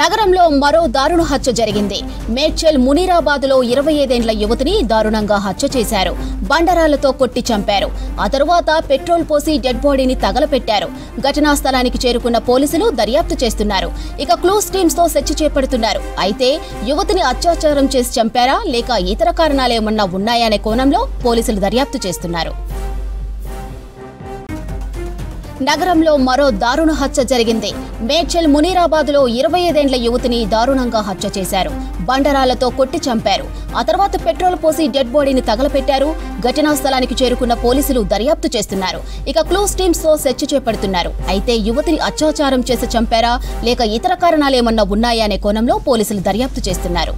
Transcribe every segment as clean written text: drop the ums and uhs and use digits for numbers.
నగరంలో మరో దారుణ హత్య జరిగింది. మేడ్చల్ మునీరాబాద్లో 25 ఏళ్ల యువతిని దారుణంగా హత్య చేశారు. బండరాలతో కొట్టి చంపారు. ఆ తరువాత పెట్రోల్ పోసి డెడ్ బాడీని తగలపెట్టారు. ఘటనా స్థలానికి చేరుకున్న పోలీసులు దర్యాప్తు చేస్తున్నారు. ఇక క్లూస్ టీమ్స్ తో సెర్చ్ చేపడుతున్నారు. అయితే యువతిని అత్యాచారం చేసి చంపారా లేక ఇతర కారణాలేమన్నా ఉన్నాయనే కోణంలో పోలీసులు దర్యాప్తు చేస్తున్నారు. నగరంలో మరో దారుణ హత్య జరిగింది. మేడ్చల్ మునీరాబాద్లో 25 ఏళ్ల యువతిని దారుణంగా హత్య చేశారు. బండరాలతో కొట్టి చంపారు. ఆ తర్వాత పెట్రోల్ పోసి డెడ్ బాడీని తగలపెట్టారు. ఘటనా స్థలానికి చేరుకున్న పోలీసులు దర్యాప్తు చేస్తున్నారు. ఇక క్లూస్ టీమ్స్ తో సెర్చ్ చేపడుతున్నారు. అయితే యువతిని అత్యాచారం చేసి చంపారా లేక ఇతర కారణాలేమన్నా ఉన్నాయా అనే కోణంలో పోలీసులు దర్యాప్తు చేస్తున్నారు.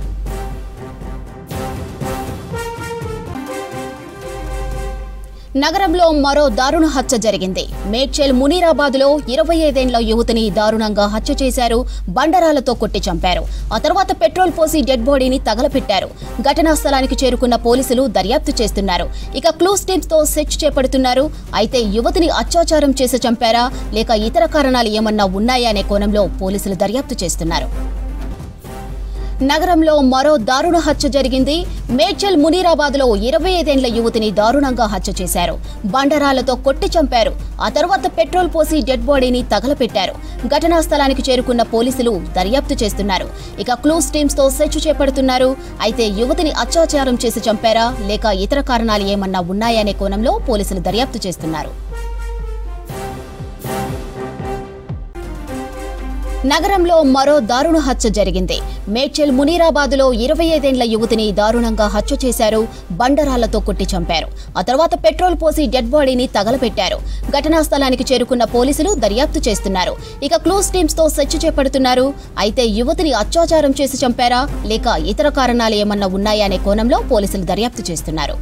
నగరంలో మరో దారుణ హత్య జరిగింది. మేడ్చల్ మునీరాబాద్లో 25 ఏళ్ల యువతిని దారుణంగా హత్య చేశారు. బండరాలతో కొట్టి చంపారు. ఆ తర్వాత పెట్రోల్ పోసి డెడ్ బాడీని తగలపెట్టారు. ఘటనా స్థలానికి చేరుకున్న పోలీసులు దర్యాప్తు చేస్తున్నారు. ఇక క్లూస్ టీమ్స్ తో సెర్చ్ చేపడుతున్నారు. అయితే యువతిని అత్యాచారం చేసి చంపారా లేక ఇతర కారణాలు ఏమన్నా ఉన్నాయా అనే కోణంలో పోలీసులు దర్యాప్తు చేస్తున్నారు. నగరంలో మరో దారుణ హత్య జరిగింది. మేడ్చల్ మునీరాబాద్లో 25 ఏళ్ల యువతిని దారుణంగా హత్య చేశారు. బండరాలతో కొట్టి చంపారు. ఆ తర్వాత పెట్రోల్ పోసి డెడ్ బాడీని తగలపెట్టారు. ఘటనా స్థలానికి చేరుకున్న పోలీసులు దర్యాప్తు చేస్తున్నారు. ఇక క్లూస్ టీమ్స్ తో సెర్చ్ చేపడుతున్నారు. అయితే యువతిని అత్యాచారం చేసి చంపారా లేక ఇతర కారణాలు ఏమన్నా ఉన్నాయనే కోణంలో పోలీసులు దర్యాప్తు చేస్తున్నారు. నగరంలో మరో దారుణ హత్య జరిగింది. మేడ్చల్ మునీరాబాద్లో 25 ఏళ్ల యువతిని దారుణంగా హత్య చేశారు. బండరాలతో కొట్టి చంపారు. ఆ తర్వాత పెట్రోల్ పోసి డెడ్ బాడీని తగలపెట్టారు. ఘటనా స్థలానికి చేరుకున్న పోలీసులు దర్యాప్తు చేస్తున్నారు. ఇక క్లూస్ టీమ్స్ తో సెర్చ్ చేపడుతున్నారు. అయితే యువతిని అత్యాచారం చేసి చంపారా లేక ఇతర కారణాలు ఏమన్నా ఉన్నాయా అనే కోణంలో పోలీసులు దర్యాప్తు చేస్తున్నారు.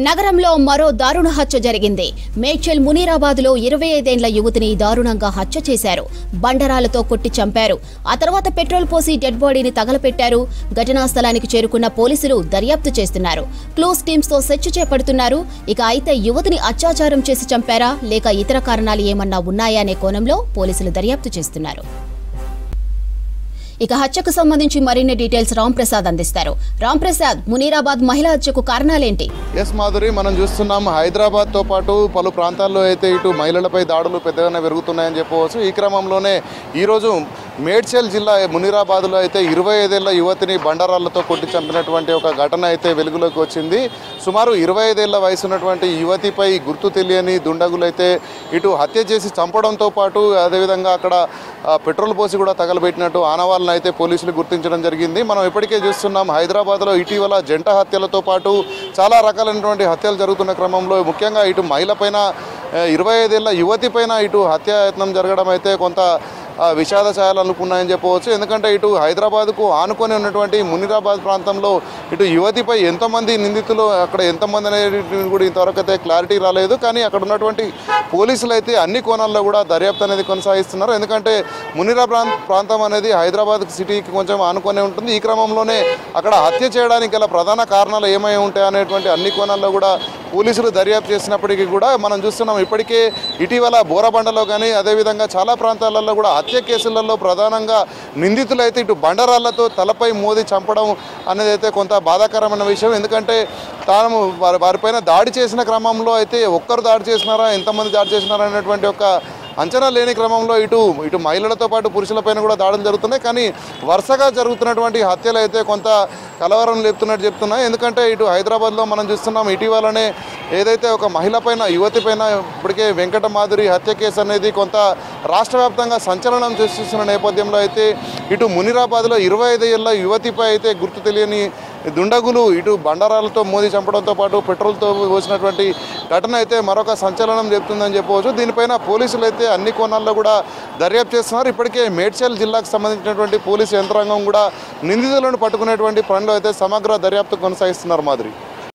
నగరంలో మరో దారుణ హత్య జరిగింది. మేడ్చల్ మునీరాబాద్లో 25 ఏళ్ల యువతిని దారుణంగా హత్య చేశారు. బండరాలతో కొట్టి చంపారు. ఆ తర్వాత పెట్రోల్ పోసి డెడ్ బాడీని తగలపెట్టారు. ఘటనా స్థలానికి చేరుకున్న పోలీసులు దర్యాప్తు చేస్తున్నారు. క్లూస్ టీమ్స్ తో సెర్చ్ చేపడుతున్నారు. ఇక అయితే యువతిని అత్యాచారం చేసి చంపారా లేక ఇతర కారణాలు ఏమన్నా ఉన్నాయా అనే కోణంలో పోలీసులు దర్యాప్తు చేస్తున్నారు. ఇక హత్యకు సంబంధించి మరిన్ని డీటెయిల్స్ రామ్ ప్రసాద్ అందిస్తారు. రామ్ ప్రసాద్, మునీరాబాద్ మహిళా హత్యకు కారణాలేంటి? ఎస్ మాధురి, మనం చూస్తున్నాం హైదరాబాద్ తో పాటు పలు ప్రాంతాల్లో అయితే ఇటు మహిళలపై దాడులు పెద్దగానే పెరుగుతున్నాయని చెప్పవచ్చు. ఈ క్రమంలోనే ఈరోజు మేడ్చల్ జిల్లా మునీరాబాద్లో అయితే 25 ఏళ్ల యువతిని బండరాళ్లతో కొట్టి చంపినటువంటి ఒక ఘటన అయితే వెలుగులోకి వచ్చింది. సుమారు 25 ఏళ్ల వయసు ఉన్నటువంటి యువతిపై గుర్తు తెలియని దుండగులు అయితే ఇటు హత్య చేసి చంపడంతో పాటు అదేవిధంగా అక్కడ పెట్రోల్ పోసి కూడా తగలబెట్టినట్టు ఆనవాళ్ళను అయితే పోలీసులు గుర్తించడం జరిగింది. మనం ఇప్పటికే చూస్తున్నాం హైదరాబాద్లో ఇటీవల జంట హత్యలతో పాటు చాలా రకాలైనటువంటి హత్యలు జరుగుతున్న క్రమంలో ముఖ్యంగా ఇటు మహిళ పైన 25 ఏళ్ల యువతి పైన ఇటు హత్యాయత్నం జరగడం అయితే కొంత విషాద ఛాయలు అనుకున్నాయని చెప్పవచ్చు. ఎందుకంటే ఇటు హైదరాబాద్కు ఆనుకొని ఉన్నటువంటి మునీరాబాద్ ప్రాంతంలో ఇటు యువతిపై ఎంతమంది నిందితులు, అక్కడ ఎంతమంది అనేది కూడా ఇంతవరకు అయితే క్లారిటీ రాలేదు. కానీ అక్కడ ఉన్నటువంటి పోలీసులు అయితే అన్ని కోణాల్లో కూడా దర్యాప్తు అనేది కొనసాగిస్తున్నారు. ఎందుకంటే మునీరాబాద్ ప్రాంతం అనేది హైదరాబాద్ సిటీకి కొంచెం ఆనుకొని ఉంటుంది. ఈ క్రమంలోనే అక్కడ హత్య చేయడానికి గల ప్రధాన కారణాలు ఏమై ఉంటాయి అనేటువంటి అన్ని కోణాల్లో కూడా పోలీసులు దర్యాప్తు చేసినప్పటికీ కూడా మనం చూస్తున్నాం ఇప్పటికే ఇటీవల బోరబండలో కానీ అదేవిధంగా చాలా ప్రాంతాలలో కూడా హత్య కేసులలో ప్రధానంగా నిందితులు అయితే ఇటు బండరాళ్లతో తలపై మోది చంపడం అనేది అయితే కొంత బాధాకరమైన విషయం. ఎందుకంటే తాను వారిపైన దాడి చేసిన క్రమంలో అయితే ఒక్కరు దాడి చేసినారా, ఎంతమంది దాడి చేసినారా అనేటువంటి ఒక అంచనా లేని క్రమంలో ఇటు మహిళలతో పాటు పురుషులపైన కూడా దాడులు జరుగుతున్నాయి. కానీ వరుసగా జరుగుతున్నటువంటి హత్యలు అయితే కొంత కలవరం లేపుతున్నట్టు చెప్తున్నాయి. ఎందుకంటే ఇటు హైదరాబాద్లో మనం చూస్తున్నాం ఇటీవలనే ఏదైతే ఒక మహిళ పైన యువతి పైన ఇప్పటికే వెంకట మాధురి హత్య కేసు అనేది కొంత రాష్ట్ర వ్యాప్తంగా సంచలనం సృష్టిస్తున్న నేపథ్యంలో అయితే ఇటు మునీరాబాద్లో 25 ఏళ్ల యువతిపై అయితే గుర్తు తెలియని దుండగులు ఇటు బండారాలతో మోదీ చంపడంతో పాటు పెట్రోల్తో పోసినటువంటి ఘటన అయితే మరొక సంచలనం చెప్తుందని చెప్పవచ్చు. దీనిపైన పోలీసులు అయితే అన్ని కోణాల్లో కూడా దర్యాప్తు చేస్తున్నారు. ఇప్పటికే మేడ్చల్ జిల్లాకు సంబంధించినటువంటి పోలీసు యంత్రాంగం కూడా నిందితులను పట్టుకునేటువంటి పనిలో అయితే సమగ్ర దర్యాప్తు కొనసాగిస్తున్నారు మాదిరి.